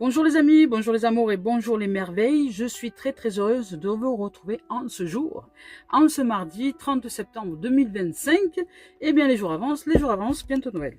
Bonjour les amis, bonjour les amours et bonjour les merveilles. Je suis très heureuse de vous retrouver en ce jour, en ce mardi 30 septembre 2025. Eh bien les jours avancent, bientôt Noël.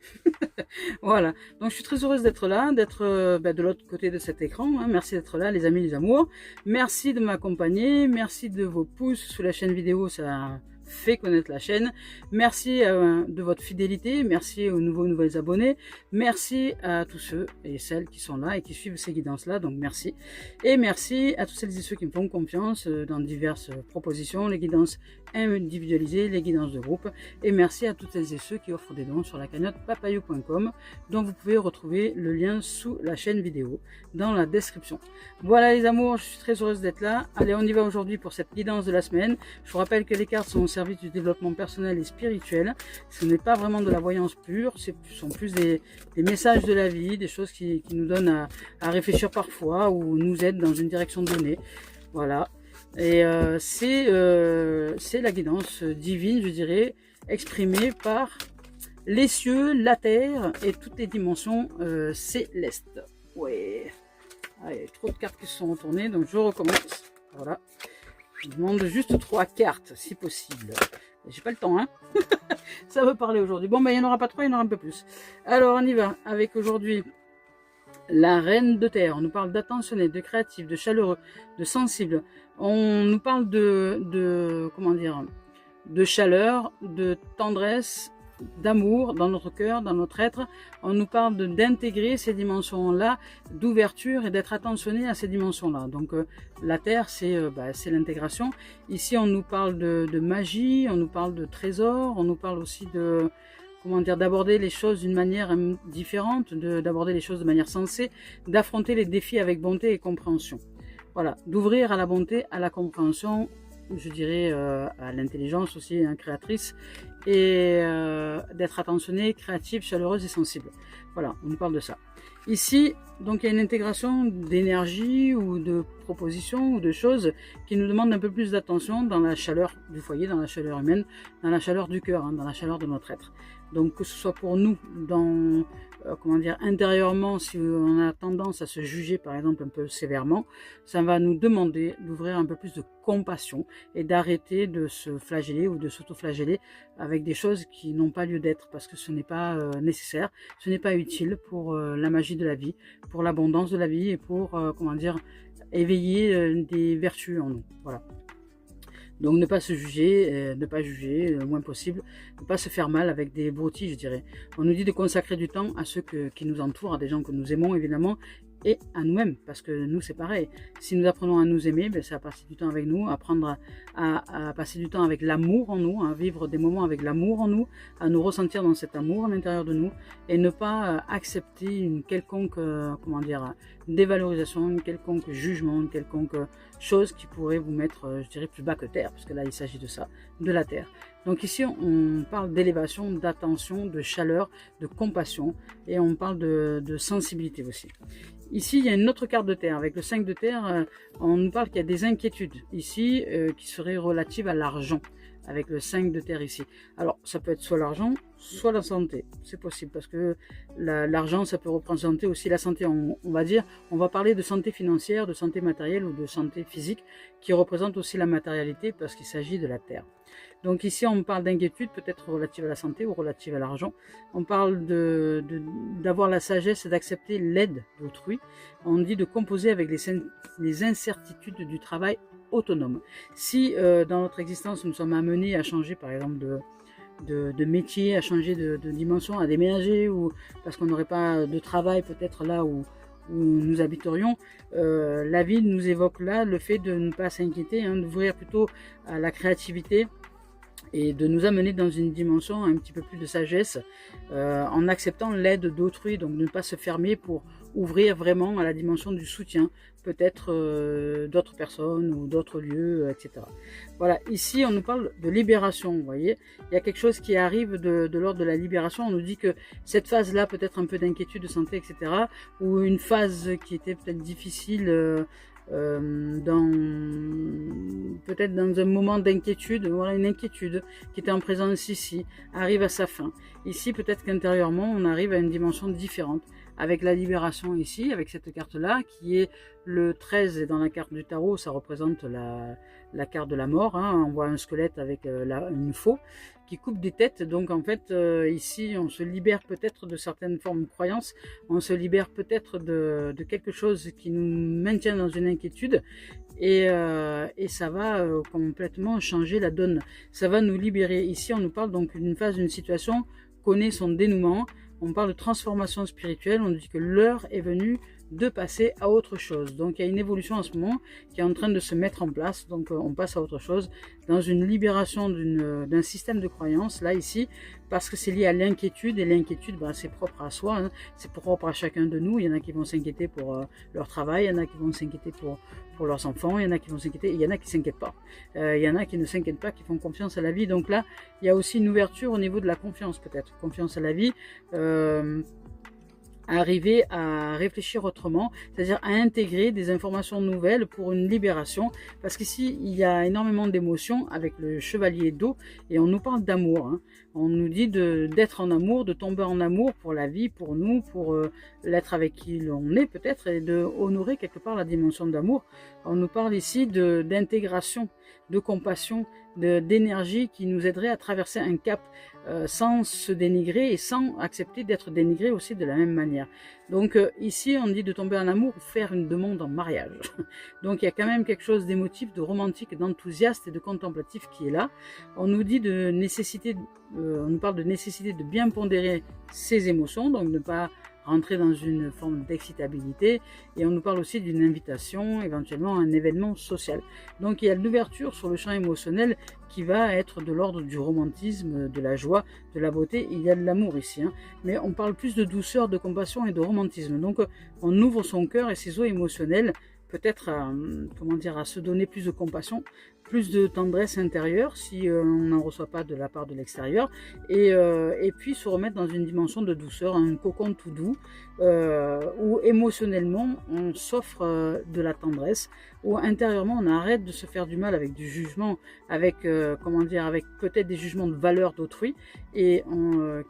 Voilà, donc je suis très heureuse d'être là, d'être de l'autre côté de cet écran. Merci d'être là les amis, les amours. Merci de m'accompagner, merci de vos pouces sous la chaîne vidéo, ça fait connaître la chaîne. Merci de votre fidélité, merci aux nouvelles abonnés, merci à tous ceux et celles qui sont là et qui suivent ces guidances là, donc merci. Et merci à tous celles et ceux qui me font confiance dans diverses propositions, les guidances individualisées, les guidances de groupe, et merci à toutes celles et ceux qui offrent des dons sur la cagnotte papayou.com, dont vous pouvez retrouver le lien sous la chaîne vidéo dans la description. Voilà les amours, je suis très heureuse d'être là. Allez, on y va aujourd'hui pour cette guidance de la semaine. Je vous rappelle que les cartes sont au service du développement personnel et spirituel. Ce n'est pas vraiment de la voyance pure, ce sont plus des messages de la vie, des choses qui nous donnent à réfléchir parfois ou nous aident dans une direction donnée. Voilà. Et c'est la guidance divine, je dirais, exprimée par les cieux, la terre et toutes les dimensions célestes. Ouais. Allez, trop de cartes qui se sont retournées, donc je recommence. Voilà. Je demande juste 3 cartes, si possible. J'ai pas le temps, hein. Ça veut parler aujourd'hui. Bon, ben, il n'y en aura pas 3, il y en aura un peu plus. Alors, on y va avec aujourd'hui la reine de terre. On nous parle d'attentionné, de créatif, de chaleureux, de sensible. On nous parle comment dire, de chaleur, de tendresse, d'amour dans notre cœur, dans notre être. On nous parle d'intégrer ces dimensions-là, d'ouverture et d'être attentionné à ces dimensions-là. Donc la terre, c'est l'intégration. Ici, on nous parle de magie, on nous parle de trésors, on nous parle aussi de d'aborder les choses d'une manière différente, d'aborder les choses de manière sensée, d'affronter les défis avec bonté et compréhension. Voilà, d'ouvrir à la bonté, à la compréhension, je dirais à l'intelligence aussi, créatrice, et d'être attentionnée, créative, chaleureuse et sensible. Voilà, on nous parle de ça. Ici, donc il y a une intégration d'énergie ou de propositions ou de choses qui nous demandent un peu plus d'attention dans la chaleur du foyer, dans la chaleur humaine, dans la chaleur du cœur, dans la chaleur de notre être. Donc que ce soit pour nous, dans intérieurement, si on a tendance à se juger par exemple un peu sévèrement, ça va nous demander d'ouvrir un peu plus de compassion et d'arrêter de se flageller ou de s'auto-flageller avec des choses qui n'ont pas lieu d'être, parce que ce n'est pas nécessaire, ce n'est pas utile pour la magie de la vie, pour l'abondance de la vie et pour éveiller des vertus en nous. Voilà. Donc ne pas se juger, ne pas juger le moins possible, ne pas se faire mal avec des broutilles, je dirais. On nous dit de consacrer du temps à ceux qui nous entourent, à des gens que nous aimons évidemment, et à nous-mêmes, parce que nous c'est pareil. Si nous apprenons à nous aimer, c'est à passer du temps avec nous, apprendre à passer du temps avec l'amour en nous, à vivre des moments avec l'amour en nous, à nous ressentir dans cet amour à l'intérieur de nous, et ne pas accepter une quelconque dévalorisation, une quelconque jugement, une quelconque chose qui pourrait vous mettre, je dirais, plus bas que terre, parce que là il s'agit de ça, de la terre. Donc ici on parle d'élévation, d'attention, de chaleur, de compassion, et on parle de sensibilité aussi. Ici, il y a une autre carte de terre. Avec le 5 de terre, on nous parle qu'il y a des inquiétudes ici qui seraient relatives à l'argent. Avec le 5 de terre ici. Alors, ça peut être soit l'argent, soit la santé. C'est possible parce que l'argent, ça peut représenter aussi la santé. On va parler de santé financière, de santé matérielle ou de santé physique qui représente aussi la matérialité parce qu'il s'agit de la terre. Donc ici, on parle d'inquiétude peut-être relative à la santé ou relative à l'argent. On parle d'avoir la sagesse et d'accepter l'aide d'autrui. On dit de composer avec les incertitudes du travail autonome. Si dans notre existence, nous sommes amenés à changer par exemple de métier, à changer de dimension, à déménager, ou parce qu'on n'aurait pas de travail peut-être là où nous habiterions, la vie nous évoque là le fait de ne pas s'inquiéter, d'ouvrir plutôt à la créativité et de nous amener dans une dimension un petit peu plus de sagesse en acceptant l'aide d'autrui, donc ne pas se fermer pour ouvrir vraiment à la dimension du soutien, peut-être d'autres personnes ou d'autres lieux, etc. Voilà, ici on nous parle de libération, vous voyez, il y a quelque chose qui arrive de l'ordre de la libération. On nous dit que cette phase-là, peut-être un peu d'inquiétude de santé, etc., ou une phase qui était peut-être difficile, peut-être dans un moment d'inquiétude, voilà, une inquiétude qui était en présence ici, arrive à sa fin. Ici, peut-être qu'intérieurement, on arrive à une dimension différente, avec la libération ici, avec cette carte-là, qui est le 13, et dans la carte du tarot, ça représente la carte de la mort, hein. On voit un squelette avec une faux qui coupe des têtes, donc en fait, ici, on se libère peut-être de certaines formes de croyances, on se libère peut-être de quelque chose qui nous maintient dans une inquiétude, et ça va complètement changer la donne, ça va nous libérer. Ici, on nous parle donc d'une phase, d'une situation connaît son dénouement, on parle de transformation spirituelle, on dit que l'heure est venue de passer à autre chose. Donc il y a une évolution en ce moment qui est en train de se mettre en place, donc on passe à autre chose, dans une libération d'un système de croyances, là ici, parce que c'est lié à l'inquiétude, et l'inquiétude, ben, c'est propre à soi, hein. C'est propre à chacun de nous. Il y en a qui vont s'inquiéter pour leur travail, il y en a qui vont s'inquiéter pour leurs enfants, il y en a qui vont s'inquiéter, il y en a qui ne s'inquiètent pas, il y en a qui ne s'inquiètent pas, qui font confiance à la vie. Donc là, il y a aussi une ouverture au niveau de la confiance, peut-être, confiance à la vie, arriver à réfléchir autrement, c'est-à-dire à intégrer des informations nouvelles pour une libération, parce qu'ici il y a énormément d'émotions avec le chevalier d'eau, et on nous parle d'amour, hein. On nous dit d'être en amour, de tomber en amour pour la vie, pour nous, pour l'être avec qui l'on est peut-être, et de honorer quelque part la dimension d'amour. On nous parle ici d'intégration, de compassion, d'énergie qui nous aiderait à traverser un cap sans se dénigrer et sans accepter d'être dénigré aussi de la même manière. Donc ici on dit de tomber en amour ou faire une demande en mariage. Donc il y a quand même quelque chose d'émotif, de romantique, d'enthousiaste et de contemplatif qui est là. On nous dit de nécessité, on nous parle de nécessité de bien pondérer ses émotions, donc ne pas rentrer dans une forme d'excitabilité, et on nous parle aussi d'une invitation, éventuellement à un événement social. Donc il y a l'ouverture sur le champ émotionnel qui va être de l'ordre du romantisme, de la joie, de la beauté. Il y a de l'amour ici, hein, mais on parle plus de douceur, de compassion et de romantisme. Donc on ouvre son cœur et ses eaux émotionnelles, peut-être à, comment dire, à se donner plus de compassion, plus de tendresse intérieure si on n'en reçoit pas de la part de l'extérieur, et puis se remettre dans une dimension de douceur, un cocon tout doux, où émotionnellement on s'offre de la tendresse, où intérieurement on arrête de se faire du mal avec du jugement, avec comment dire, avec peut-être des jugements de valeur d'autrui, et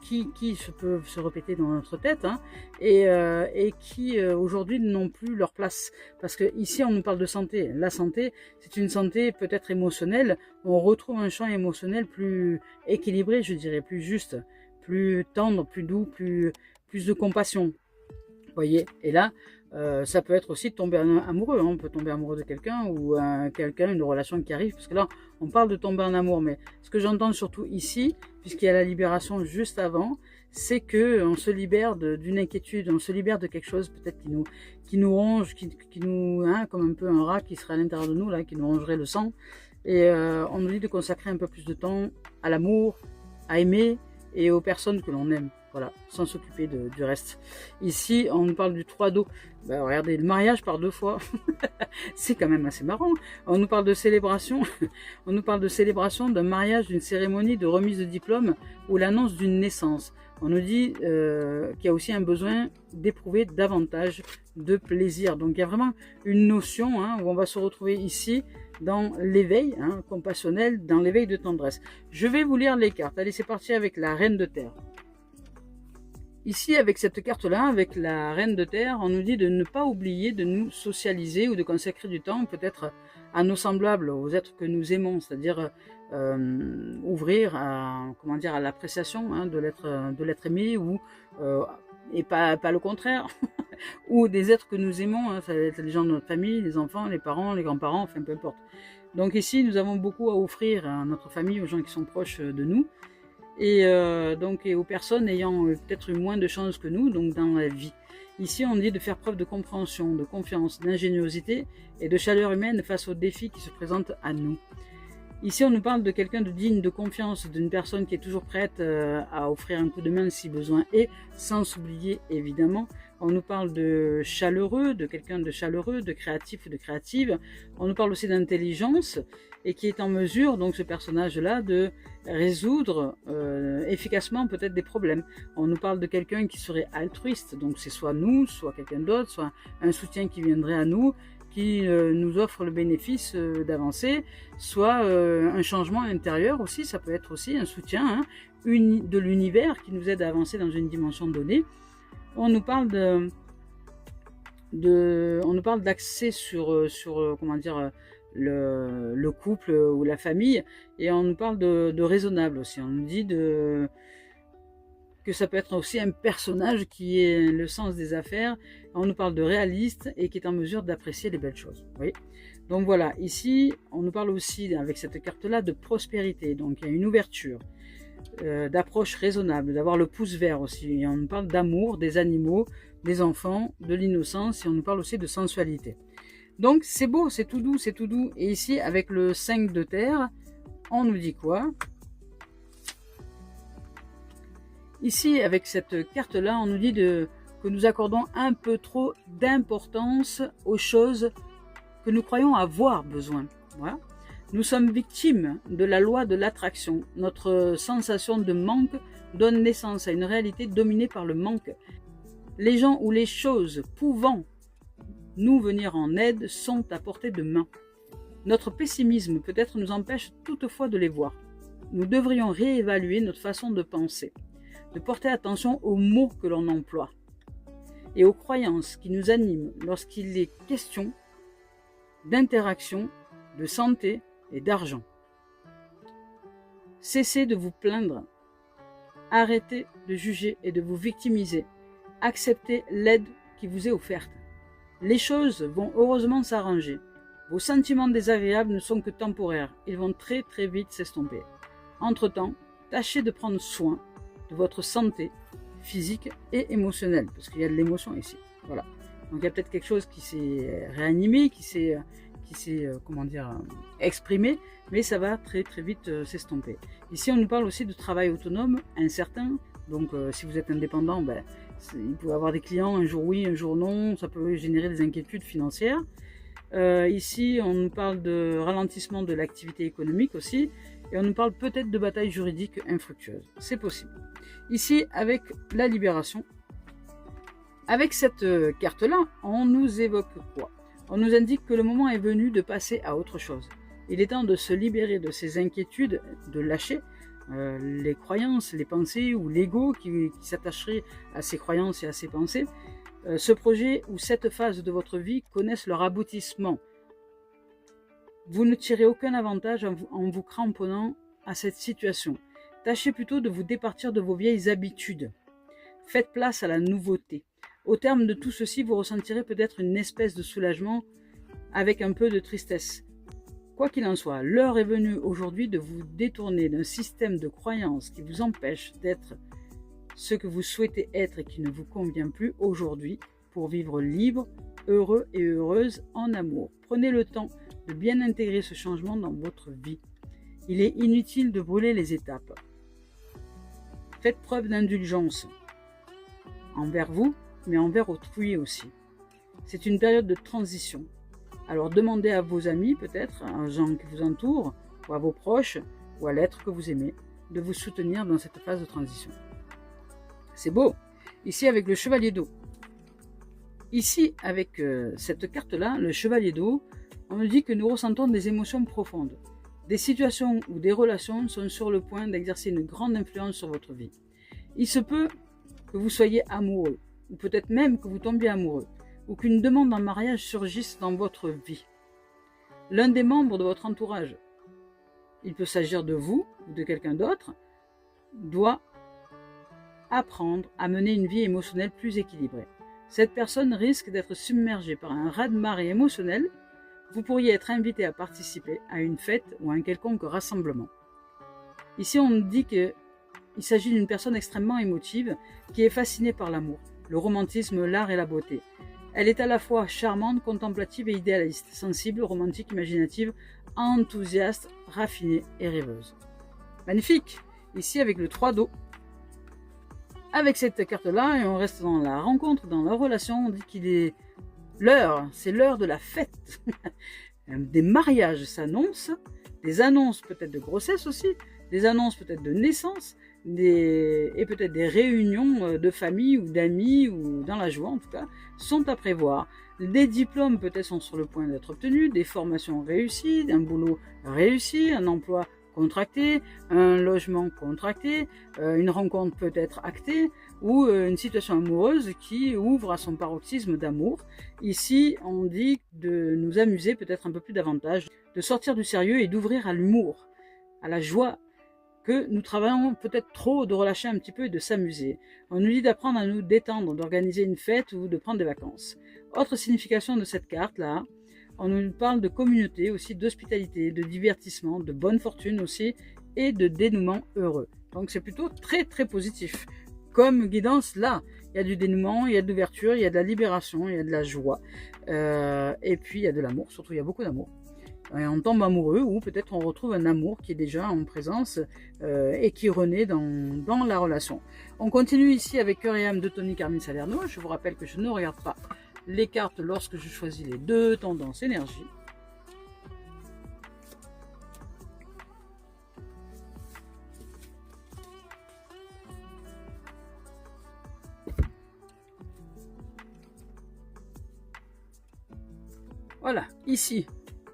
qui peuvent se répéter dans notre tête, hein, et qui aujourd'hui n'ont plus leur place, parce que ici on nous parle de santé. La santé, c'est une santé peut-être émotionnelle. On retrouve un champ émotionnel plus équilibré, je dirais, plus juste, plus tendre, plus doux, plus de compassion. Vous voyez, et là, ça peut être aussi de tomber amoureux, hein. On peut tomber amoureux de quelqu'un, ou une relation qui arrive, parce que là, on parle de tomber en amour, mais ce que j'entends surtout ici, puisqu'il y a la libération juste avant, c'est que on se libère d'une inquiétude, on se libère de quelque chose peut-être qui nous ronge, qui nous, hein, comme un peu un rat qui serait à l'intérieur de nous, là, qui nous rongerait le sang, et on nous dit de consacrer un peu plus de temps à l'amour, à aimer, et aux personnes que l'on aime. Voilà, sans s'occuper du reste. Ici, on nous parle du 3 d'eau. Ben, regardez, le mariage par 2 fois. C'est quand même assez marrant. On nous parle de célébration. On nous parle de célébration d'un mariage, d'une cérémonie de remise de diplôme ou l'annonce d'une naissance. On nous dit qu'il y a aussi un besoin d'éprouver davantage de plaisir. Donc, il y a vraiment une notion, hein, où on va se retrouver ici dans l'éveil, hein, compassionnel, dans l'éveil de tendresse. Je vais vous lire les cartes. Allez, c'est parti avec la Reine de Terre. Ici, avec cette carte-là, avec la Reine de Terre, on nous dit de ne pas oublier de nous socialiser ou de consacrer du temps peut-être à nos semblables, aux êtres que nous aimons, c'est-à-dire ouvrir à, comment dire, à l'appréciation, hein, de l'être aimé, ou et pas le contraire, ou des êtres que nous aimons, hein, ça va être les gens de notre famille, les enfants, les parents, les grands-parents, enfin peu importe. Donc ici, nous avons beaucoup à offrir à notre famille, aux gens qui sont proches de nous, et donc aux personnes ayant peut-être eu moins de chance que nous, donc dans la vie. Ici, on dit de faire preuve de compréhension, de confiance, d'ingéniosité et de chaleur humaine face aux défis qui se présentent à nous. Ici, on nous parle de quelqu'un de digne de confiance, d'une personne qui est toujours prête à offrir un coup de main si besoin est, sans s'oublier évidemment. On nous parle de chaleureux, de quelqu'un de chaleureux, de créatif ou de créative. On nous parle aussi d'intelligence, et qui est en mesure, donc ce personnage-là, de résoudre efficacement peut-être des problèmes. On nous parle de quelqu'un qui serait altruiste, donc c'est soit nous, soit quelqu'un d'autre, soit un soutien qui viendrait à nous, qui nous offre le bénéfice d'avancer, soit un changement intérieur aussi, ça peut être aussi un soutien, hein, de l'univers qui nous aide à avancer dans une dimension donnée. On nous parle on nous parle d'accès sur comment dire, le couple ou la famille, et on nous parle de raisonnable aussi. On nous dit que ça peut être aussi un personnage qui est le sens des affaires. On nous parle de réaliste et qui est en mesure d'apprécier les belles choses. Vous voyez ? Donc voilà, ici, on nous parle aussi, avec cette carte-là, de prospérité. Donc il y a une ouverture, d'approche raisonnable, d'avoir le pouce vert aussi. Et on nous parle d'amour, des animaux, des enfants, de l'innocence, et on nous parle aussi de sensualité. Donc c'est beau, c'est tout doux, c'est tout doux. Et ici, avec le 5 de terre, on nous dit quoi ? Ici, avec cette carte-là, on nous dit que nous accordons un peu trop d'importance aux choses que nous croyons avoir besoin. Voilà. Nous sommes victimes de la loi de l'attraction. Notre sensation de manque donne naissance à une réalité dominée par le manque. Les gens ou les choses pouvant nous venir en aide sont à portée de main. Notre pessimisme peut-être nous empêche toutefois de les voir. Nous devrions réévaluer notre façon de penser, de porter attention aux mots que l'on emploie et aux croyances qui nous animent lorsqu'il est question d'interaction, de santé et d'argent. Cessez de vous plaindre, arrêtez de juger et de vous victimiser, acceptez l'aide qui vous est offerte. Les choses vont heureusement s'arranger. Vos sentiments désagréables ne sont que temporaires, ils vont très très vite s'estomper. Entre-temps, tâchez de prendre soin de votre santé physique et émotionnelle, parce qu'il y a de l'émotion ici. Voilà. Donc il y a peut-être quelque chose qui s'est réanimé, qui s'est comment dire, exprimé, mais ça va très très vite s'estomper. Ici on nous parle aussi de travail autonome, incertain. Donc si vous êtes indépendant, il peut y avoir des clients, un jour oui, un jour non, ça peut générer des inquiétudes financières. Ici on nous parle de ralentissement de l'activité économique aussi, et on nous parle peut-être de batailles juridiques infructueuses. C'est possible. Ici, avec la libération, avec cette carte-là, on nous évoque quoi ? On nous indique que le moment est venu de passer à autre chose. Il est temps de se libérer de ces inquiétudes, de lâcher les croyances, les pensées ou l'ego qui s'attacherait à ces croyances et à ces pensées. Ce projet ou cette phase de votre vie connaissent leur aboutissement. Vous ne tirez aucun avantage en vous cramponnant à cette situation. Tâchez plutôt de vous départir de vos vieilles habitudes. Faites place à la nouveauté. Au terme de tout ceci, vous ressentirez peut-être une espèce de soulagement avec un peu de tristesse. Quoi qu'il en soit, l'heure est venue aujourd'hui de vous détourner d'un système de croyances qui vous empêche d'être ce que vous souhaitez être et qui ne vous convient plus aujourd'hui pour vivre libre, heureux et heureuse en amour. Prenez le temps de bien intégrer ce changement dans votre vie. Il est inutile de brûler les étapes. Faites preuve d'indulgence envers vous, mais envers autrui aussi. C'est une période de transition. Alors demandez à vos amis, peut-être, aux gens qui vous entourent, ou à vos proches, ou à l'être que vous aimez, de vous soutenir dans cette phase de transition. C'est beau. Ici, avec le chevalier d'eau. Ici, avec cette carte-là, le chevalier d'eau, on nous dit que nous ressentons des émotions profondes. Des situations ou des relations sont sur le point d'exercer une grande influence sur votre vie. Il se peut que vous soyez amoureux, ou peut-être même que vous tombiez amoureux, ou qu'une demande en mariage surgisse dans votre vie. L'un des membres de votre entourage, il peut s'agir de vous ou de quelqu'un d'autre, doit apprendre à mener une vie émotionnelle plus équilibrée. Cette personne risque d'être submergée par un raz-de-marée émotionnel. Vous pourriez être invité à participer à une fête ou à un quelconque rassemblement. Ici, on nous dit qu'il s'agit d'une personne extrêmement émotive qui est fascinée par l'amour, le romantisme, l'art et la beauté. Elle est à la fois charmante, contemplative et idéaliste, sensible, romantique, imaginative, enthousiaste, raffinée et rêveuse. Magnifique! Ici, avec le 3 d'eau. Avec cette carte-là, et on reste dans la rencontre, dans la relation, on dit qu'il est l'heure, c'est l'heure de la fête. Des mariages s'annoncent, des annonces peut-être de grossesse aussi, des annonces peut-être de naissance, et peut-être des réunions de famille ou d'amis, ou dans la joie en tout cas, sont à prévoir. Des diplômes peut-être sont sur le point d'être obtenus, des formations réussies, un boulot réussi, un emploi contracté, un logement contracté, une rencontre peut-être actée, ou une situation amoureuse qui ouvre à son paroxysme d'amour. Ici, on dit de nous amuser peut-être un peu plus davantage, de sortir du sérieux et d'ouvrir à l'humour, à la joie, que nous travaillons peut-être trop, de relâcher un petit peu et de s'amuser. On nous dit d'apprendre à nous détendre, d'organiser une fête ou de prendre des vacances. Autre signification de cette carte-là, on nous parle de communauté aussi, d'hospitalité, de divertissement, de bonne fortune aussi et de dénouement heureux. Donc c'est plutôt très très positif. Comme guidance, là, il y a du dénouement, il y a de l'ouverture, il y a de la libération, il y a de la joie. Et puis il y a de l'amour, surtout il y a beaucoup d'amour. Et on tombe amoureux ou peut-être on retrouve un amour qui est déjà en présence et qui renaît dans la relation. On continue ici avec Cœur et âme de Tony Carmine Salerno. Je vous rappelle que je ne regarde pas les cartes lorsque je choisis les deux tendances énergie. Voilà, ici,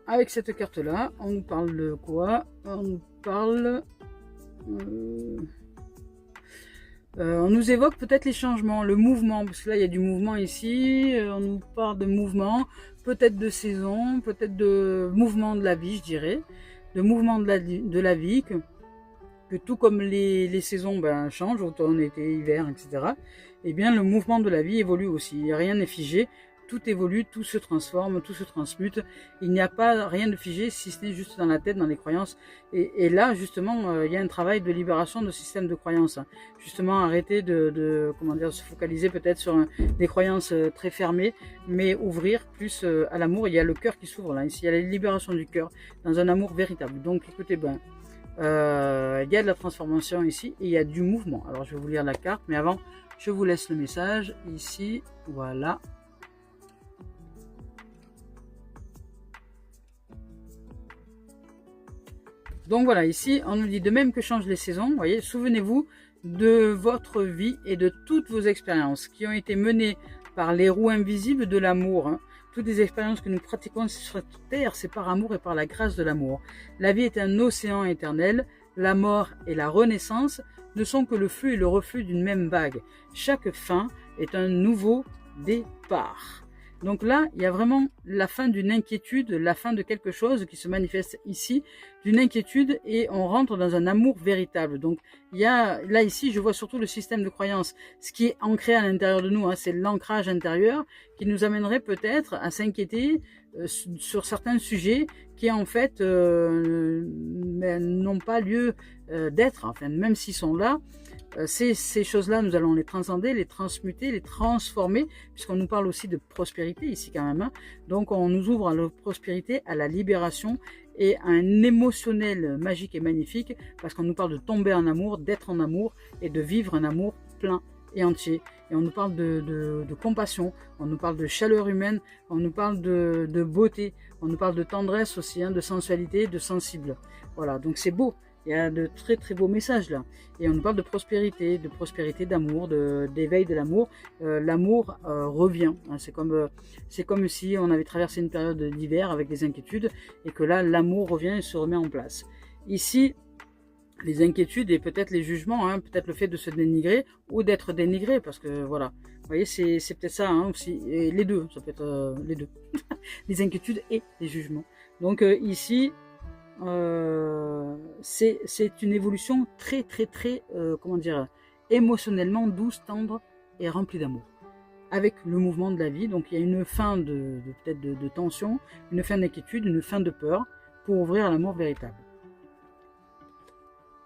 avec cette carte-là, on nous parle de quoi? On nous parle... on nous évoque peut-être les changements, le mouvement, parce que là il y a du mouvement ici, on nous parle de mouvement, peut-être de saison, peut-être de mouvement de la vie, je dirais, de mouvement de la vie, que tout comme les saisons changent, automne, été, hiver, etc., et bien le mouvement de la vie évolue aussi, rien n'est figé, tout évolue, tout se transforme, tout se transmute. Il n'y a pas rien de figé, si ce n'est juste dans la tête, dans les croyances. Et là, justement, il y a un travail de libération de système de croyances. Justement, arrêter de se focaliser peut-être sur des croyances très fermées, mais ouvrir plus à l'amour. Il y a le cœur qui s'ouvre là. Ici, il y a la libération du cœur dans un amour véritable. Donc, écoutez, il y a de la transformation ici et il y a du mouvement. Alors, je vais vous lire la carte, mais avant, je vous laisse le message ici. Voilà. Donc voilà, ici, on nous dit de même que changent les saisons, vous voyez, souvenez-vous de votre vie et de toutes vos expériences qui ont été menées par les roues invisibles de l'amour. Toutes les expériences que nous pratiquons sur cette terre, c'est par amour et par la grâce de l'amour. La vie est un océan éternel, la mort et la renaissance ne sont que le flux et le reflux d'une même vague. Chaque fin est un nouveau départ. Donc là, il y a vraiment la fin d'une inquiétude, la fin de quelque chose qui se manifeste ici, d'une inquiétude et on rentre dans un amour véritable. Donc il y a, là ici, je vois surtout le système de croyance, ce qui est ancré à l'intérieur de nous, c'est l'ancrage intérieur qui nous amènerait peut-être à s'inquiéter sur certains sujets qui en fait n'ont pas lieu d'être, enfin même s'ils sont là. Ces choses-là, nous allons les transcender, les transmuter, les transformer, puisqu'on nous parle aussi de prospérité ici quand même. Donc on nous ouvre à la prospérité, à la libération et à un émotionnel magique et magnifique, parce qu'on nous parle de tomber en amour, d'être en amour et de vivre un amour plein et entier. Et on nous parle de compassion, on nous parle de chaleur humaine, on nous parle de beauté, on nous parle de tendresse aussi, de sensualité, de sensible. Voilà, donc c'est beau. Il y a de très très beaux messages là. Et on nous parle de prospérité, d'amour, d'éveil de l'amour. L'amour revient. C'est comme si on avait traversé une période d'hiver avec des inquiétudes et que là l'amour revient et se remet en place. Ici, les inquiétudes et peut-être les jugements, peut-être le fait de se dénigrer ou d'être dénigré, parce que voilà. Vous voyez, c'est peut-être ça aussi. Et les deux, ça peut être les deux. Les inquiétudes et les jugements. Donc ici, c'est une évolution très émotionnellement douce, tendre et remplie d'amour, avec le mouvement de la vie. Donc il y a une fin peut-être de tension, une fin d'inquiétude, une fin de peur pour ouvrir à l'amour véritable.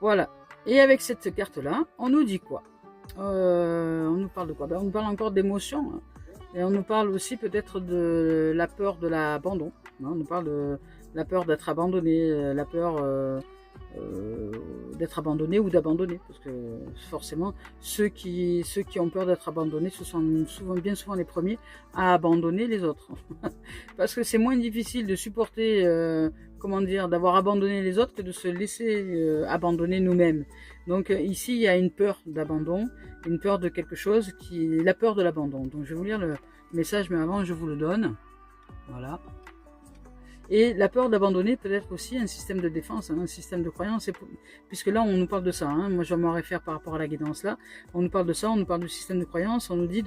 Voilà. Et avec cette carte là, on nous dit quoi? On nous parle de quoi? On nous parle encore d'émotions, et on nous parle aussi peut-être de la peur de l'abandon. On nous parle de la peur d'être abandonné, la peur d'être abandonné ou d'abandonner, parce que forcément ceux qui ont peur d'être abandonnés, ce sont bien souvent les premiers à abandonner les autres. Parce que c'est moins difficile de supporter, d'avoir abandonné les autres que de se laisser abandonner nous-mêmes. Donc ici il y a une peur d'abandon, une peur de quelque chose qui est la peur de l'abandon. Donc je vais vous lire le message, mais avant je vous le donne. Voilà. Et la peur d'abandonner peut être aussi un système de défense, hein, un système de croyance, puisque là on nous parle de ça, hein, moi je m'en réfère par rapport à la guidance là, on nous parle de ça, on nous parle du système de croyance, on nous dit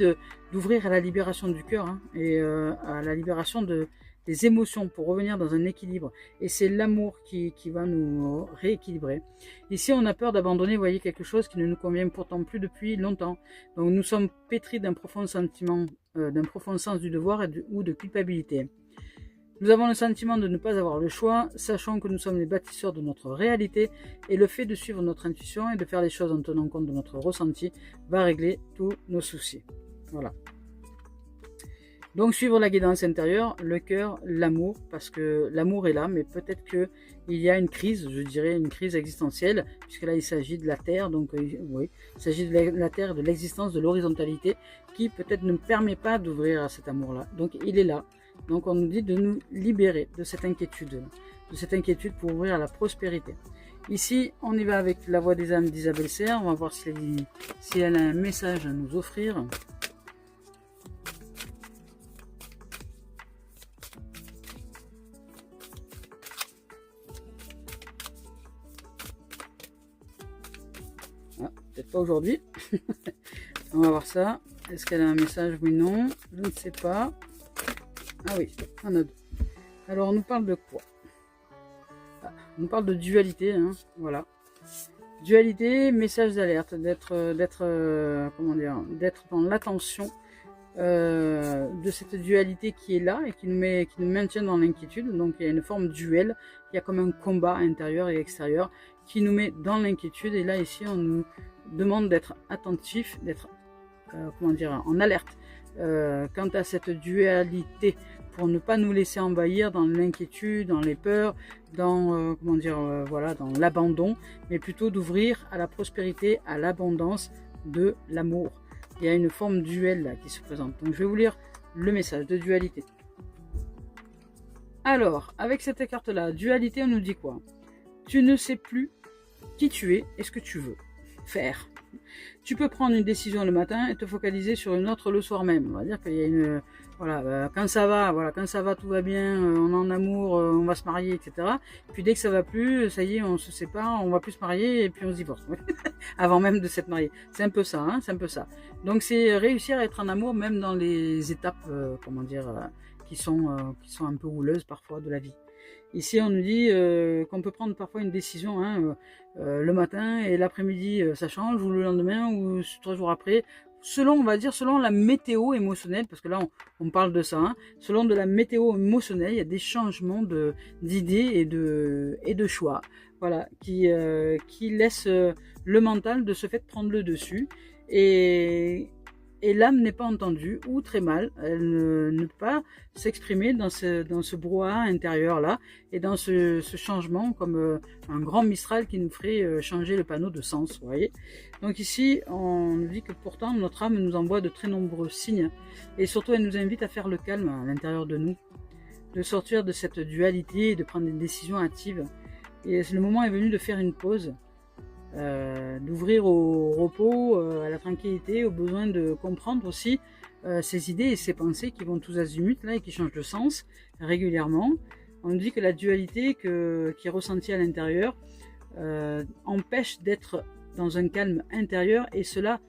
d'ouvrir à la libération du cœur, hein, et à la libération des émotions pour revenir dans un équilibre. Et c'est l'amour qui va nous rééquilibrer. Ici, on a peur d'abandonner, vous voyez, quelque chose qui ne nous convient pourtant plus depuis longtemps. Donc nous sommes pétris d'un profond sentiment, d'un profond sens du devoir ou de culpabilité. Nous avons le sentiment de ne pas avoir le choix, sachant que nous sommes les bâtisseurs de notre réalité, et le fait de suivre notre intuition et de faire les choses en tenant compte de notre ressenti va régler tous nos soucis. Voilà. Donc suivre la guidance intérieure, le cœur, l'amour, parce que l'amour est là, mais peut-être qu'il y a une crise, je dirais une crise existentielle, puisque là il s'agit de la Terre, donc oui, il s'agit de la Terre, de l'existence, de l'horizontalité, qui peut-être ne permet pas d'ouvrir à cet amour-là. Donc il est là. Donc on nous dit de nous libérer de cette inquiétude pour ouvrir à la prospérité. Ici, on y va avec la voix des âmes d'Isabelle Serre, on va voir si elle a un message à nous offrir. Peut-être pas aujourd'hui. On va voir ça. Est-ce qu'elle a un message? Oui, non. Je ne sais pas. Ah oui, on a deux. Alors, on nous parle de quoi? On nous parle de dualité, hein, voilà. Dualité, message d'alerte, d'être dans l'attention de cette dualité qui est là et qui nous maintient dans l'inquiétude. Donc, il y a une forme duel. Il y a comme un combat intérieur et extérieur qui nous met dans l'inquiétude. Et là, ici, on nous demande d'être attentif, d'être en alerte quant à cette dualité, pour ne pas nous laisser envahir dans l'inquiétude, dans les peurs, dans dans l'abandon, mais plutôt d'ouvrir à la prospérité, à l'abondance de l'amour. Il y a une forme duel là qui se présente. Donc je vais vous lire le message de dualité. Alors, avec cette carte là, dualité, on nous dit quoi? Tu ne sais plus qui tu es et ce que tu veux faire. Tu peux prendre une décision le matin et te focaliser sur une autre le soir même. On va dire qu'il y a une... quand ça va, tout va bien, on est en amour, on va se marier, etc. Puis dès que ça va plus, ça y est, on se sépare, on va plus se marier et puis on se divorce. Avant même de s'être marié. C'est un peu ça, hein, c'est un peu ça. Donc c'est réussir à être en amour même dans les étapes, qui sont un peu houleuses parfois de la vie. Ici, on nous dit qu'on peut prendre parfois une décision le matin et l'après-midi, ça change, ou le lendemain, ou 3 jours après, selon la météo émotionnelle, parce que là, on parle de ça, hein, selon de la météo émotionnelle, il y a des changements d'idées et de choix, voilà, qui laissent le mental de ce fait prendre le dessus, et l'âme n'est pas entendue, ou très mal, elle ne peut pas s'exprimer dans ce brouhaha intérieur-là, et dans ce changement, comme un grand Mistral qui nous ferait changer le panneau de sens, vous voyez. Donc ici, on nous dit que pourtant, notre âme nous envoie de très nombreux signes, et surtout, elle nous invite à faire le calme à l'intérieur de nous, de sortir de cette dualité, et de prendre des décisions hâtives. Et le moment est venu de faire une pause, d'ouvrir au repos, à la tranquillité, au besoin de comprendre aussi ces idées et ces pensées qui vont tous azimuts là et qui changent de sens régulièrement. On nous dit que la dualité qui est ressentie à l'intérieur empêche d'être dans un calme intérieur, et cela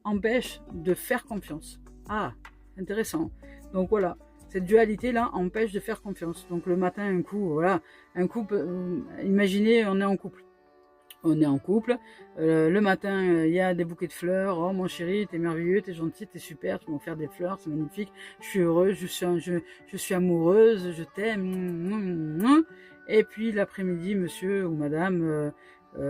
empêche de faire confiance. Ah, intéressant. Donc voilà, cette dualité là empêche de faire confiance. Donc le matin, imaginez, on est en couple. Le matin, il y a des bouquets de fleurs. Oh mon chéri, t'es merveilleux, t'es gentil, t'es super, tu m'as offert des fleurs, c'est magnifique. Je suis heureuse, je suis amoureuse, je t'aime. Et puis l'après-midi, monsieur ou madame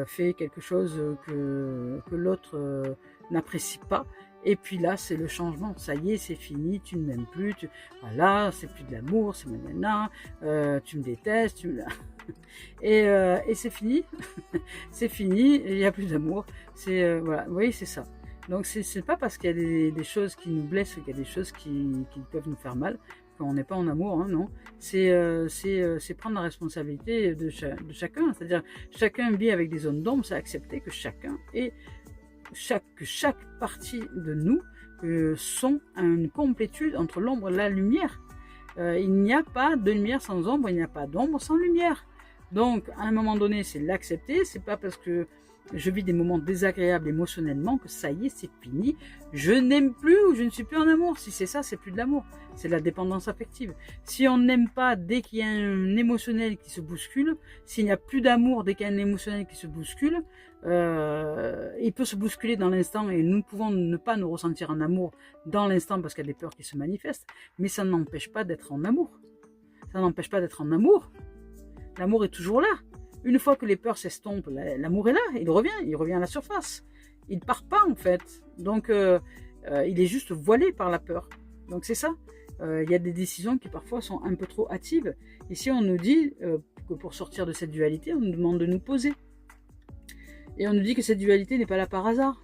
fait quelque chose que l'autre n'apprécie pas. Et puis là, c'est le changement. Ça y est, c'est fini, tu ne m'aimes plus. Voilà, c'est plus de l'amour, c'est maintenant. Tu me détestes, et c'est fini. C'est fini, il n'y a plus d'amour. Voilà, vous voyez, c'est ça. Donc c'est pas parce qu'il y a des choses qui nous blessent, qu'il y a des choses qui peuvent nous faire mal, qu'on n'est pas en amour, hein, non. C'est prendre la responsabilité de chacun. C'est-à-dire, chacun vit avec des zones d'ombre, c'est accepter que chaque partie de nous sont une complétude entre l'ombre et la lumière. Il n'y a pas de lumière sans ombre, il n'y a pas d'ombre sans lumière. Donc, à un moment donné, c'est l'accepter. C'est pas parce que je vis des moments désagréables émotionnellement que ça y est, c'est fini. Je n'aime plus ou je ne suis plus en amour. Si c'est ça, c'est plus de l'amour. C'est de la dépendance affective. Si on n'aime pas dès qu'il y a un émotionnel qui se bouscule, s'il n'y a plus d'amour dès qu'il y a un émotionnel qui se bouscule, il peut se bousculer dans l'instant et nous pouvons ne pas nous ressentir en amour dans l'instant parce qu'il y a des peurs qui se manifestent, mais ça n'empêche pas d'être en amour. Ça n'empêche pas d'être en amour. L'amour est toujours là. Une fois que les peurs s'estompent, l'amour est là, il revient à la surface. Il ne part pas en fait. Donc il est juste voilé par la peur. Donc c'est ça. Il y a des décisions qui parfois sont un peu trop hâtives. Ici on nous dit que pour sortir de cette dualité, on nous demande de nous poser. Et on nous dit que cette dualité n'est pas là par hasard.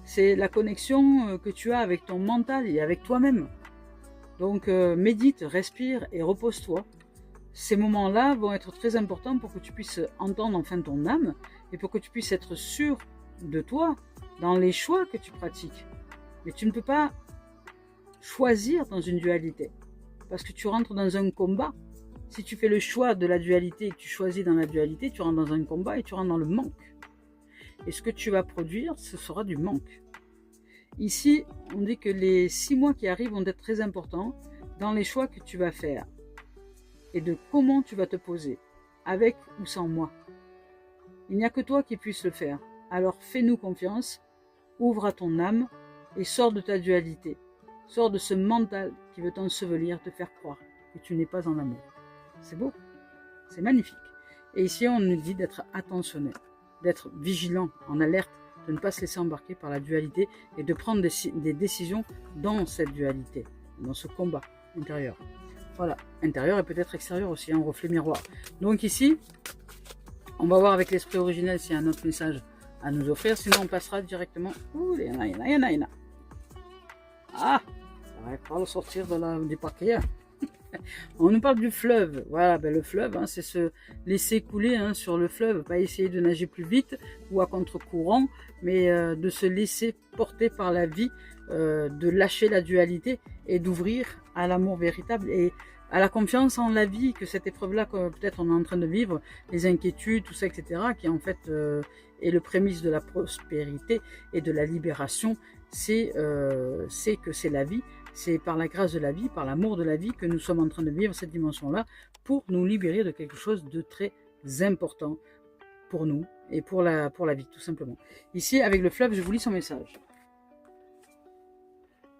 C'est la connexion que tu as avec ton mental et avec toi-même. Donc médite, respire et repose-toi. Ces moments-là vont être très importants pour que tu puisses entendre enfin ton âme et pour que tu puisses être sûr de toi dans les choix que tu pratiques. Mais tu ne peux pas choisir dans une dualité parce que tu rentres dans un combat. Si tu fais le choix de la dualité et que tu choisis dans la dualité, tu rentres dans un combat et tu rentres dans le manque. Et ce que tu vas produire, ce sera du manque. Ici, on dit que les 6 mois qui arrivent vont être très importants dans les choix que tu vas faire et de comment tu vas te poser, avec ou sans moi. Il n'y a que toi qui puisses le faire. Alors fais-nous confiance, ouvre à ton âme et sors de ta dualité. Sors de ce mental qui veut t'ensevelir, te faire croire que tu n'es pas en amour. C'est beau, c'est magnifique. Et ici, on nous dit d'être attentionné, d'être vigilant, en alerte, de ne pas se laisser embarquer par la dualité et de prendre des décisions dans cette dualité, dans ce combat intérieur. Voilà, intérieur et peut-être extérieur aussi, un reflet miroir. Donc ici, on va voir avec l'esprit originel s'il y a un autre message à nous offrir, sinon on passera directement. Ouh, il y en a. Ah, ça va pas le sortir du paquet. On nous parle du fleuve. Voilà, ben le fleuve, hein, c'est se laisser couler sur le fleuve, pas essayer de nager plus vite ou à contre-courant, mais de se laisser porter par la vie, de lâcher la dualité et d'ouvrir à l'amour véritable et à la confiance en la vie, que cette épreuve-là, que peut-être on est en train de vivre, les inquiétudes, tout ça, etc., qui en fait est le prémisse de la prospérité et de la libération, c'est que c'est la vie. C'est par la grâce de la vie, par l'amour de la vie que nous sommes en train de vivre cette dimension-là pour nous libérer de quelque chose de très important pour nous et pour la vie, tout simplement. Ici, avec le fleuve, je vous lis son message.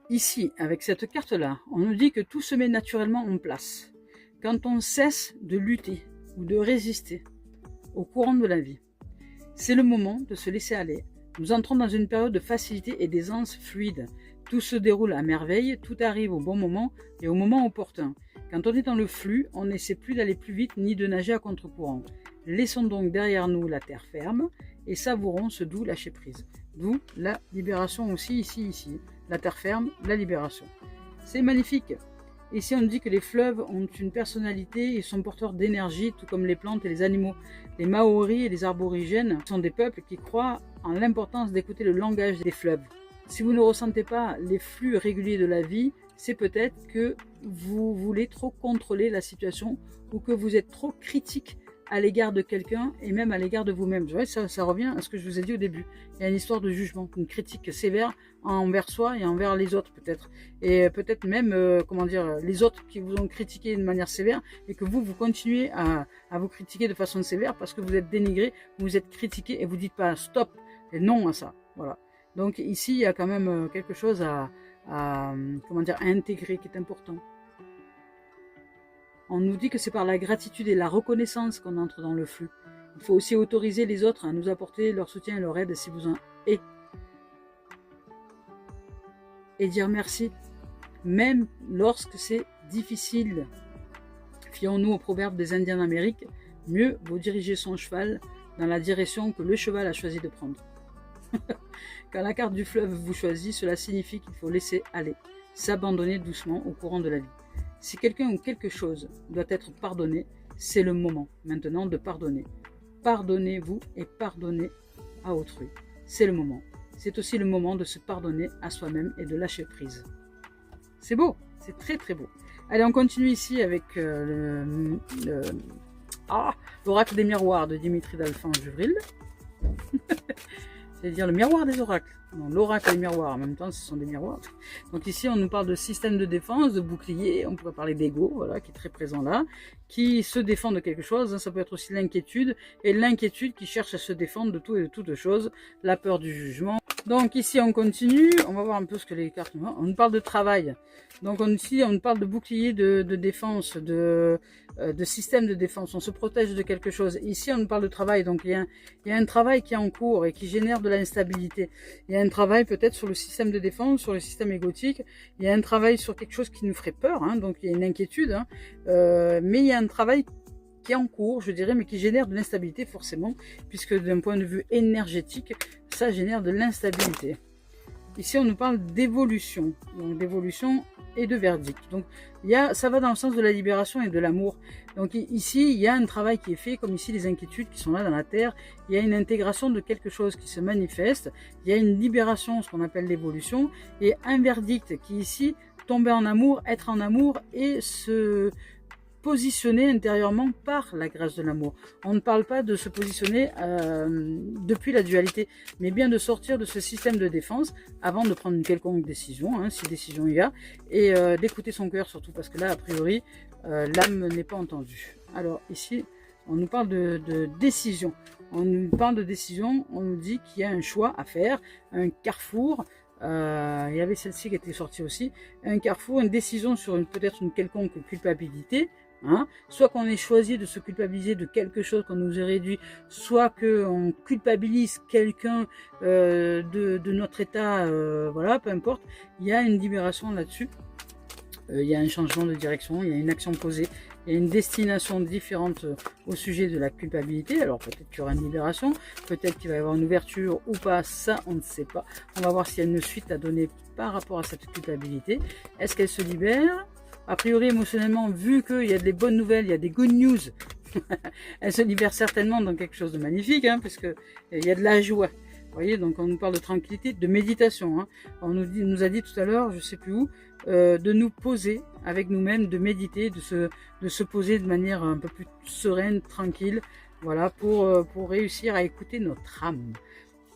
Ici, avec cette carte-là, on nous dit que tout se met naturellement en place. Quand on cesse de lutter ou de résister au courant de la vie, c'est le moment de se laisser aller. Nous entrons dans une période de facilité et d'aisance fluide. Tout se déroule à merveille, tout arrive au bon moment et au moment opportun. Quand on est dans le flux, on n'essaie plus d'aller plus vite ni de nager à contre-courant. Laissons donc derrière nous la terre ferme et savourons ce doux lâcher-prise. D'où la libération aussi, ici. La terre ferme, la libération. C'est magnifique. Ici, on nous dit que les fleuves ont une personnalité et sont porteurs d'énergie, tout comme les plantes et les animaux. Les Maoris et les aborigènes sont des peuples qui croient en l'importance d'écouter le langage des fleuves. Si vous ne ressentez pas les flux réguliers de la vie, c'est peut-être que vous voulez trop contrôler la situation ou que vous êtes trop critique à l'égard de quelqu'un et même à l'égard de vous-même. Ça revient à ce que je vous ai dit au début. Il y a une histoire de jugement, une critique sévère envers soi et envers les autres peut-être. Et peut-être même, les autres qui vous ont critiqué de manière sévère et que vous continuez à vous critiquer de façon sévère parce que vous êtes dénigré, vous êtes critiqué et vous dites pas stop et non à ça. Voilà. Donc ici, il y a quand même quelque chose à intégrer qui est important. On nous dit que c'est par la gratitude et la reconnaissance qu'on entre dans le flux. Il faut aussi autoriser les autres à nous apporter leur soutien et leur aide si besoin est. Et dire merci, même lorsque c'est difficile. Fions-nous au proverbe des Indiens d'Amérique, mieux vaut diriger son cheval dans la direction que le cheval a choisi de prendre. Quand la carte du fleuve vous choisit, cela signifie qu'il faut laisser aller, s'abandonner doucement au courant de la vie. Si quelqu'un ou quelque chose doit être pardonné, c'est le moment maintenant de pardonner. Pardonnez-vous et pardonnez à autrui. C'est le moment. C'est aussi le moment de se pardonner à soi-même et de lâcher prise. C'est beau, c'est très très beau. Allez, on continue ici avec l'oracle des miroirs de Dimitri d'Alphonse-Juvril. C'est-à-dire le miroir des oracles. L'oracle des miroirs, en même temps, ce sont des miroirs. Donc ici, on nous parle de système de défense, de bouclier, on pourrait parler d'ego, voilà, qui est très présent là, qui se défend de quelque chose. Ça peut être aussi l'inquiétude, et l'inquiétude qui cherche à se défendre de tout et de toutes choses, la peur du jugement. Donc ici, on continue, on va voir un peu ce que les cartes nous montrent. On nous parle de travail. Donc ici, on nous parle de bouclier, de défense, de système de défense. On se protège de quelque chose. Ici, on nous parle de travail. Donc il y a un travail qui est en cours et qui génère de l'instabilité. Il y a un travail peut-être sur le système de défense, sur le système égotique. Il y a un travail sur quelque chose qui nous ferait peur. Hein, donc il y a une inquiétude. Hein, mais il y a un travail qui est en cours, je dirais, mais qui génère de l'instabilité forcément, puisque d'un point de vue énergétique, ça génère de l'instabilité. Ici, on nous parle d'évolution, donc d'évolution et de verdict. Donc, ça va dans le sens de la libération et de l'amour. Donc ici, il y a un travail qui est fait, comme ici les inquiétudes qui sont là dans la terre. Il y a une intégration de quelque chose qui se manifeste. Il y a une libération, ce qu'on appelle l'évolution, et un verdict qui ici, tomber en amour, être en amour et se positionner intérieurement par la grâce de l'amour. On ne parle pas de se positionner depuis la dualité, mais bien de sortir de ce système de défense avant de prendre une quelconque décision, hein, si décision il y a, et d'écouter son cœur surtout, parce que là, a priori, l'âme n'est pas entendue. Alors ici, on nous parle de décision. On nous parle de décision, on nous dit qu'il y a un choix à faire, un carrefour. Il y avait celle-ci qui était sortie aussi, un carrefour, une décision sur peut-être une quelconque culpabilité. Hein, soit qu'on ait choisi de se culpabiliser de quelque chose qu'on nous a réduit, soit qu'on culpabilise quelqu'un de notre état, voilà, peu importe, il y a une libération là-dessus, il y a un changement de direction, il y a une action posée, il y a une destination différente au sujet de la culpabilité. Alors peut-être qu'il y aura une libération, peut-être qu'il va y avoir une ouverture ou pas, ça on ne sait pas. On va voir s'il y a une suite à donner par rapport à cette culpabilité. Est-ce qu'elle se libère ? A priori, émotionnellement, vu qu'il y a des bonnes nouvelles, il y a des good news, elle se libère certainement dans quelque chose de magnifique, hein, parce que il y a de la joie. Vous voyez, donc on nous parle de tranquillité, de méditation. Hein. On nous a dit tout à l'heure, je sais plus où, de nous poser avec nous-mêmes, de méditer, de se poser de manière un peu plus sereine, tranquille, voilà, pour réussir à écouter notre âme.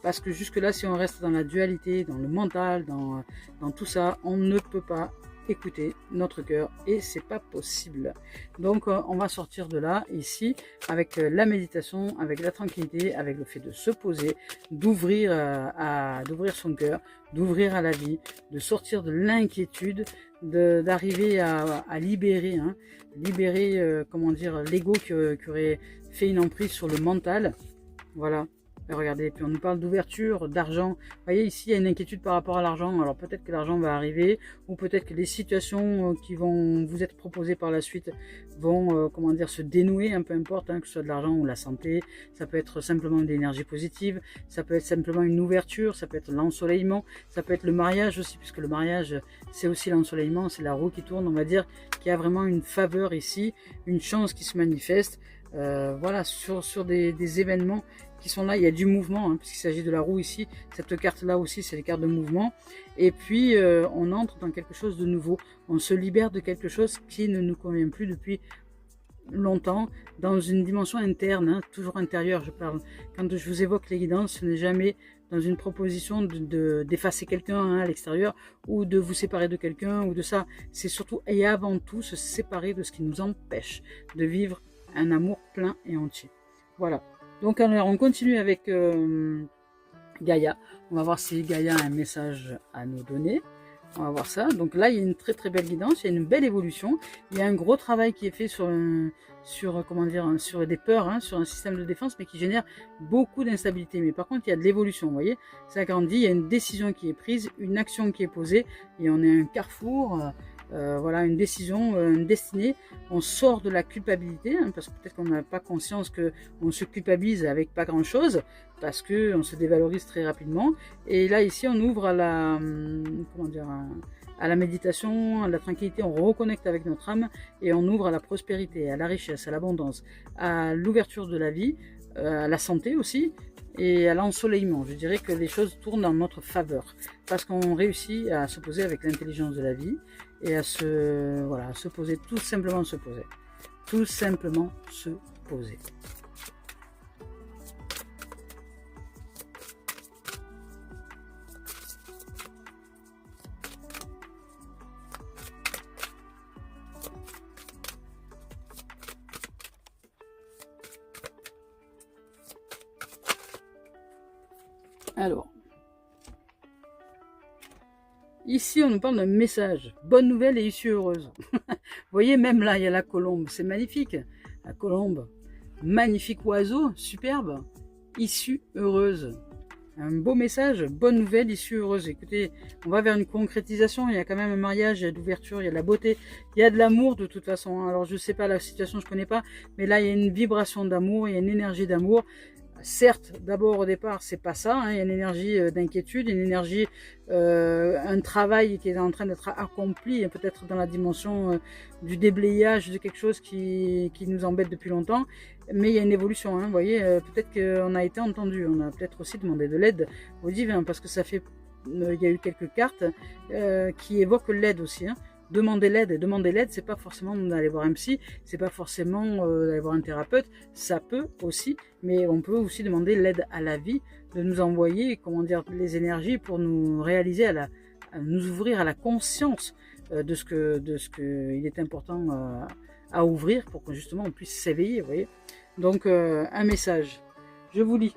Parce que jusque-là, si on reste dans la dualité, dans le mental, dans tout ça, on ne peut pas écouter notre cœur et c'est pas possible. Donc on va sortir de là ici avec la méditation, avec la tranquillité, avec le fait de se poser, d'ouvrir son cœur, d'ouvrir à la vie, de sortir de l'inquiétude, d'arriver à libérer, hein, comment dire, l'ego qui aurait fait une emprise sur le mental. Voilà. Et regardez, puis on nous parle d'ouverture, d'argent. Vous voyez, ici, il y a une inquiétude par rapport à l'argent. Alors peut-être que l'argent va arriver, ou peut-être que les situations qui vont vous être proposées par la suite vont, comment dire, se dénouer, hein, peu importe, hein, que ce soit de l'argent ou la santé. Ça peut être simplement de l'énergie positive, ça peut être simplement une ouverture, ça peut être l'ensoleillement, ça peut être le mariage aussi, puisque le mariage, c'est aussi l'ensoleillement, c'est la roue qui tourne. On va dire qu'il y a vraiment une faveur ici, une chance qui se manifeste. Voilà, sur des événements qui sont là, il y a du mouvement, hein, puisqu'il s'agit de la roue ici, cette carte-là aussi, c'est les cartes de mouvement, et puis on entre dans quelque chose de nouveau, on se libère de quelque chose qui ne nous convient plus depuis longtemps, dans une dimension interne, hein, toujours intérieure, je parle. Quand je vous évoque les guidances, ce n'est jamais dans une proposition d'effacer quelqu'un, hein, à l'extérieur, ou de vous séparer de quelqu'un, ou de ça, c'est surtout et avant tout se séparer de ce qui nous empêche de vivre un amour plein et entier. Voilà. Donc alors on continue avec Gaïa. On va voir si Gaïa a un message à nous donner. On va voir ça. Donc là il y a une très très belle guidance, il y a une belle évolution. Il y a un gros travail qui est fait comment dire, sur des peurs, hein, sur un système de défense, mais qui génère beaucoup d'instabilité. Mais par contre il y a de l'évolution, vous voyez, ça grandit, il y a une décision qui est prise, une action qui est posée, et on est à un carrefour. Voilà, une décision, une destinée. On sort de la culpabilité, hein, parce que peut-être qu'on n'a pas conscience qu'on se culpabilise avec pas grand chose, parce qu'on se dévalorise très rapidement. Et là ici on ouvre à la, comment dire, à la méditation, à la tranquillité, on reconnecte avec notre âme et on ouvre à la prospérité, à la richesse, à l'abondance, à l'ouverture de la vie, à la santé aussi. et à l'ensoleillement. Je dirais que les choses tournent en notre faveur parce qu'on réussit à se poser avec l'intelligence de la vie et à voilà, à se poser, tout simplement se poser. Tout simplement se poser. Alors, ici on nous parle d'un message, bonne nouvelle et issue heureuse. Vous voyez, même là il y a la colombe, c'est magnifique. La colombe, magnifique oiseau, superbe, issue heureuse. Un beau message, bonne nouvelle, issue heureuse. Écoutez, on va vers une concrétisation, il y a quand même un mariage, il y a de l'ouverture, il y a de la beauté, il y a de l'amour de toute façon. Alors je sais pas la situation, je connais pas, mais là il y a une vibration d'amour, il y a une énergie d'amour. Certes, d'abord au départ, c'est pas ça, hein, il y a une énergie d'inquiétude, une énergie, un travail qui est en train d'être accompli, peut-être dans la dimension du déblayage de quelque chose qui nous embête depuis longtemps, mais il y a une évolution, hein, vous voyez, peut-être qu'on a été entendu, on a peut-être aussi demandé de l'aide au divin, parce que ça fait, il y a eu quelques cartes qui évoquent l'aide aussi, hein. Demander l'aide, c'est pas forcément d'aller voir un psy, c'est pas forcément d'aller voir un thérapeute, ça peut aussi, mais on peut aussi demander l'aide à la vie, de nous envoyer, comment dire, les énergies pour nous réaliser, à nous ouvrir à la conscience de ce que il est important à ouvrir pour que justement on puisse s'éveiller, vous voyez. Donc un message, je vous lis.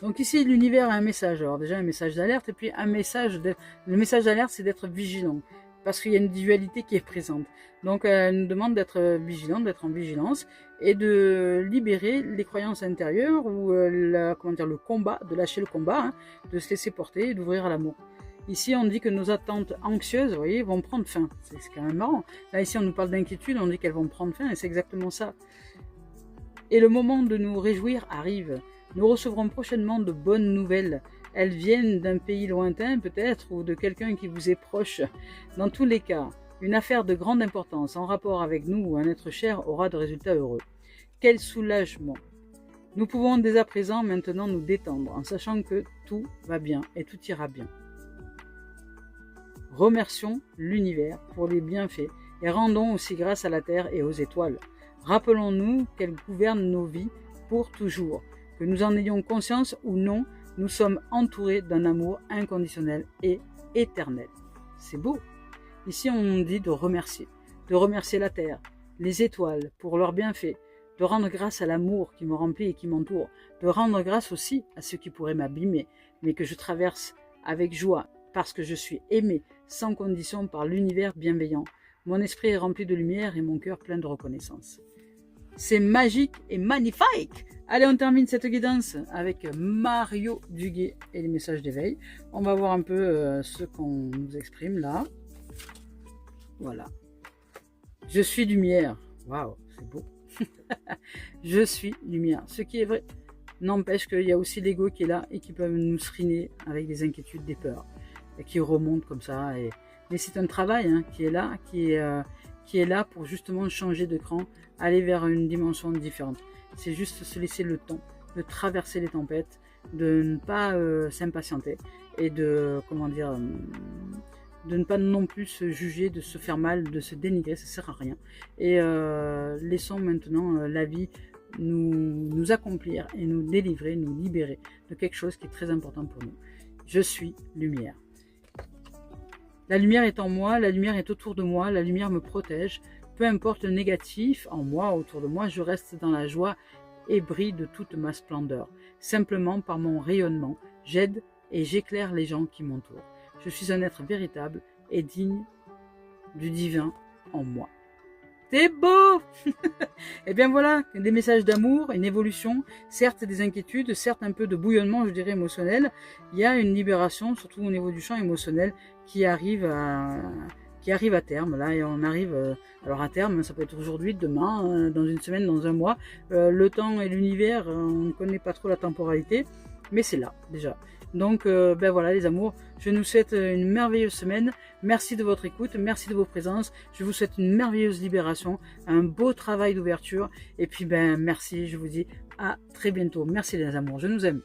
Donc ici, l'univers a un message. Alors déjà, un message d'alerte, et puis un message le message d'alerte, c'est d'être vigilant, parce qu'il y a une dualité qui est présente. Donc elle nous demande d'être vigilant, d'être en vigilance, et de libérer les croyances intérieures, ou le combat, de lâcher le combat, hein, de se laisser porter et d'ouvrir à l'amour. Ici, on dit que nos attentes anxieuses, vous voyez, vont prendre fin. C'est quand même marrant. Là, ici, on nous parle d'inquiétude, on dit qu'elles vont prendre fin, et c'est exactement ça. Et le moment de nous réjouir arrive. Nous recevrons prochainement de bonnes nouvelles. Elles viennent d'un pays lointain peut-être, ou de quelqu'un qui vous est proche. Dans tous les cas, une affaire de grande importance en rapport avec nous ou un être cher aura de résultats heureux. Quel soulagement! Nous pouvons dès à présent maintenant nous détendre en sachant que tout va bien et tout ira bien. Remercions l'univers pour les bienfaits et rendons aussi grâce à la terre et aux étoiles. Rappelons-nous qu'elles gouvernent nos vies pour toujours. Que nous en ayons conscience ou non, nous sommes entourés d'un amour inconditionnel et éternel. C'est beau. Ici, on dit de remercier la terre, les étoiles pour leurs bienfaits, de rendre grâce à l'amour qui me remplit et qui m'entoure, de rendre grâce aussi à ceux qui pourraient m'abîmer, mais que je traverse avec joie parce que je suis aimé sans condition par l'univers bienveillant. Mon esprit est rempli de lumière et mon cœur plein de reconnaissance. C'est magique et magnifique. Allez, on termine cette guidance avec Mario Duguay et les messages d'éveil. On va voir un peu ce qu'on nous exprime là. Voilà. Je suis lumière. Waouh, c'est beau. Je suis lumière. Ce qui est vrai n'empêche qu'il y a aussi l'ego qui est là et qui peut nous seriner avec des inquiétudes, des peurs, et qui remontent comme ça. Mais c'est un travail hein, qui est là, qui est là pour justement changer de cran, aller vers une dimension différente. C'est juste se laisser le temps de traverser les tempêtes, de ne pas s'impatienter et de, de ne pas non plus se juger, de se faire mal, de se dénigrer, ça sert à rien. Et laissons maintenant la vie nous accomplir et nous délivrer, nous libérer de quelque chose qui est très important pour nous. Je suis lumière. La lumière est en moi, la lumière est autour de moi, la lumière me protège. Peu importe le négatif en moi, autour de moi, je reste dans la joie et brille de toute ma splendeur. Simplement par mon rayonnement, j'aide et j'éclaire les gens qui m'entourent. Je suis un être véritable et digne du divin en moi. C'est beau. Et bien voilà, des messages d'amour, une évolution, certes des inquiétudes, certes un peu de bouillonnement, je dirais, émotionnel. Il y a une libération, surtout au niveau du champ émotionnel, qui arrive à terme. Là, et on arrive, alors à terme, ça peut être aujourd'hui, demain, dans une semaine, dans un mois. Le temps et l'univers, on ne connaît pas trop la temporalité, mais c'est là, déjà. Donc, ben voilà les amours, je nous souhaite une merveilleuse semaine. Merci de votre écoute, merci de vos présences. Je vous souhaite une merveilleuse libération, un beau travail d'ouverture. Et puis, ben merci, je vous dis à très bientôt. Merci les amours, je nous aime.